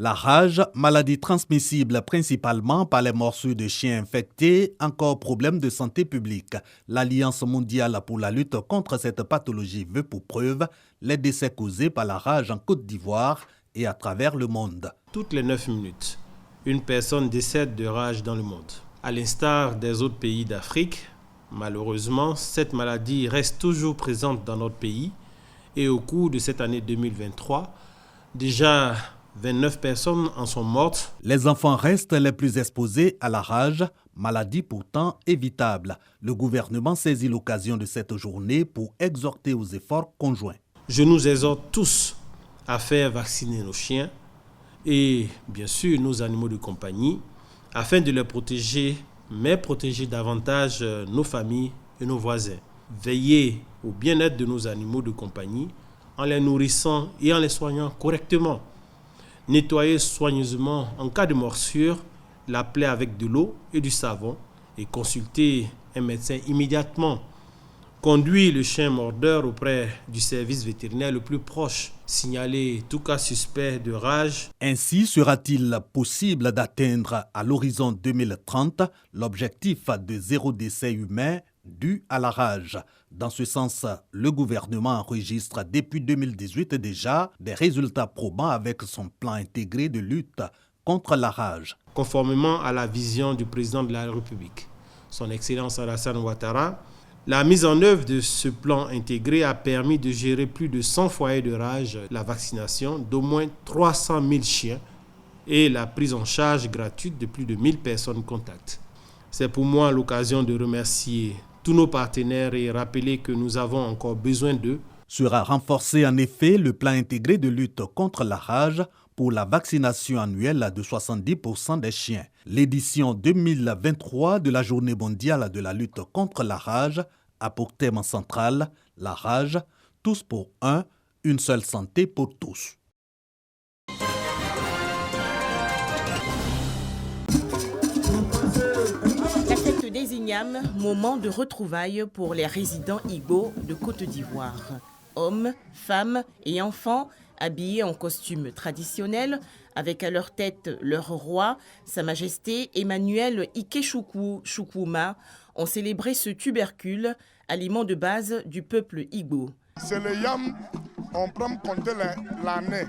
La rage, maladie transmissible principalement par les morsures de chiens infectés, encore problème de santé publique. L'Alliance mondiale pour la lutte contre cette pathologie veut pour preuve les décès causés par la rage en Côte d'Ivoire et à travers le monde. Toutes les 9 minutes, une personne décède de rage dans le monde. À l'instar des autres pays d'Afrique, malheureusement, cette maladie reste toujours présente dans notre pays et au cours de cette année 2023, déjà 29 personnes en sont mortes. Les enfants restent les plus exposés à la rage, maladie pourtant évitable. Le gouvernement saisit l'occasion de cette journée pour exhorter aux efforts conjoints. Je nous exhorte tous à faire vacciner nos chiens et bien sûr nos animaux de compagnie afin de les protéger, mais protéger davantage nos familles et nos voisins. Veiller au bien-être de nos animaux de compagnie en les nourrissant et en les soignant correctement. Nettoyer soigneusement en cas de morsure la plaie avec de l'eau et du savon et consulter un médecin immédiatement. Conduire le chien mordeur auprès du service vétérinaire le plus proche. Signaler tout cas suspect de rage. Ainsi sera-t-il possible d'atteindre à l'horizon 2030 l'objectif de 0 décès humain dû à la rage. Dans ce sens, le gouvernement enregistre depuis 2018 déjà des résultats probants avec son plan intégré de lutte contre la rage. Conformément à la vision du président de la République, son Excellence Alassane Ouattara, la mise en œuvre de ce plan intégré a permis de gérer plus de 100 foyers de rage, la vaccination d'au moins 300 000 chiens et la prise en charge gratuite de plus de 1000 personnes contacts. C'est pour moi l'occasion de remercier tous nos partenaires et rappeler que nous avons encore besoin d'eux. Sera renforcé en effet le plan intégré de lutte contre la rage pour la vaccination annuelle de 70% des chiens. L'édition 2023 de la Journée mondiale de la lutte contre la rage a pour thème central la rage, tous pour un, une seule santé pour tous. La fête des Ignames, moment de retrouvailles pour les résidents Igbo de Côte d'Ivoire. Hommes, femmes et enfants habillés en costumes traditionnels, avec à leur tête leur roi, Sa Majesté Emmanuel Ikechukwu Chukwuma, ont célébré ce tubercule, aliment de base du peuple Igbo. C'est le yam, on prend compter l'année.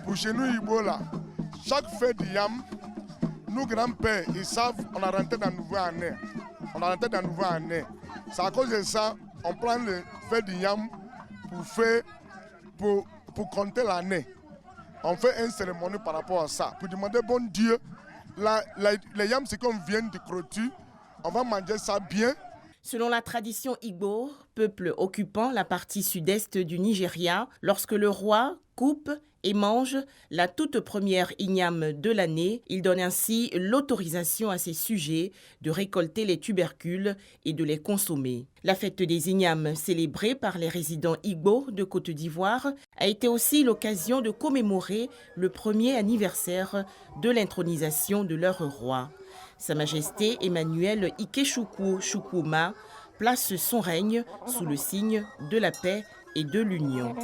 Pour chez nous Igbo là, chaque fête du yam, nos grands-pères, ils savent on a rentré dans une nouvelle année. On a rentré dans une nouvelle année. C'est à cause de ça, on prend le fête du yam pour compter l'année. On fait une cérémonie par rapport à ça. Pour demander, bon Dieu, les yams, c'est qu'on vient de clôture, on va manger ça bien. Selon la tradition Igbo, peuple occupant la partie sud-est du Nigeria, lorsque le roi coupe et mange la toute première igname de l'année, il donne ainsi l'autorisation à ses sujets de récolter les tubercules et de les consommer. La fête des ignames, célébrée par les résidents Igbo de Côte d'Ivoire, a été aussi l'occasion de commémorer le premier anniversaire de l'intronisation de leur roi. Sa Majesté Emmanuel Ikechukwu Chukwuma place son règne sous le signe de la paix et de l'union.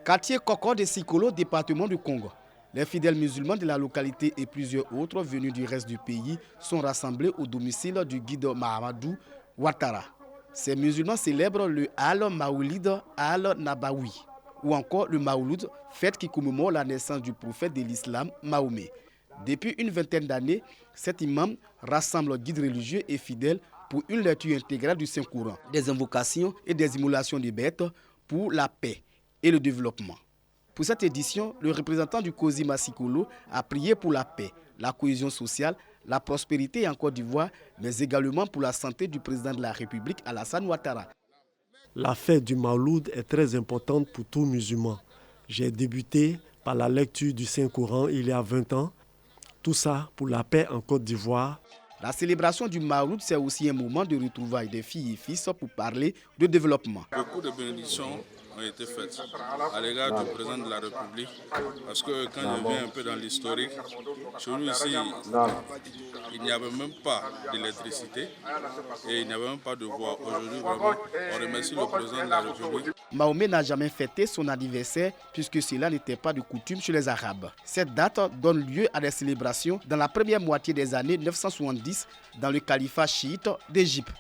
Quartier Koko de Sikolo, département du Congo. Les fidèles musulmans de la localité et plusieurs autres venus du reste du pays sont rassemblés au domicile du guide Mahamadou Ouattara. Ces musulmans célèbrent le Al-Maoulid Al-Nabawi ou encore le Maouloud, fête qui commémore la naissance du prophète de l'islam, Mahomet. Depuis une vingtaine d'années, cet imam rassemble guides religieux et fidèles pour une lecture intégrale du Saint-Coran, des invocations et des immolations de bêtes pour la paix et le développement. Pour cette édition, le représentant du COSI Massikolo a prié pour la paix, la cohésion sociale, la prospérité en Côte d'Ivoire, mais également pour la santé du président de la République, Alassane Ouattara. La fête du Mawloud est très importante pour tout musulman. J'ai débuté par la lecture du Saint-Coran il y a 20 ans. Tout ça pour la paix en Côte d'Ivoire. La célébration du Mawloud, c'est aussi un moment de retrouvailles des filles et fils pour parler de développement. Beaucoup de bénédictions ont été faites à l'égard du président de la République. Parce que quand je viens un peu dans l'historique, chez nous ici, il n'y avait même pas d'électricité et il n'y avait même pas de voie. Aujourd'hui, vraiment, on remercie le président de la République. Mahomet n'a jamais fêté son anniversaire puisque cela n'était pas de coutume chez les Arabes. Cette date donne lieu à des célébrations dans la première moitié des années 970 dans le califat chiite d'Égypte.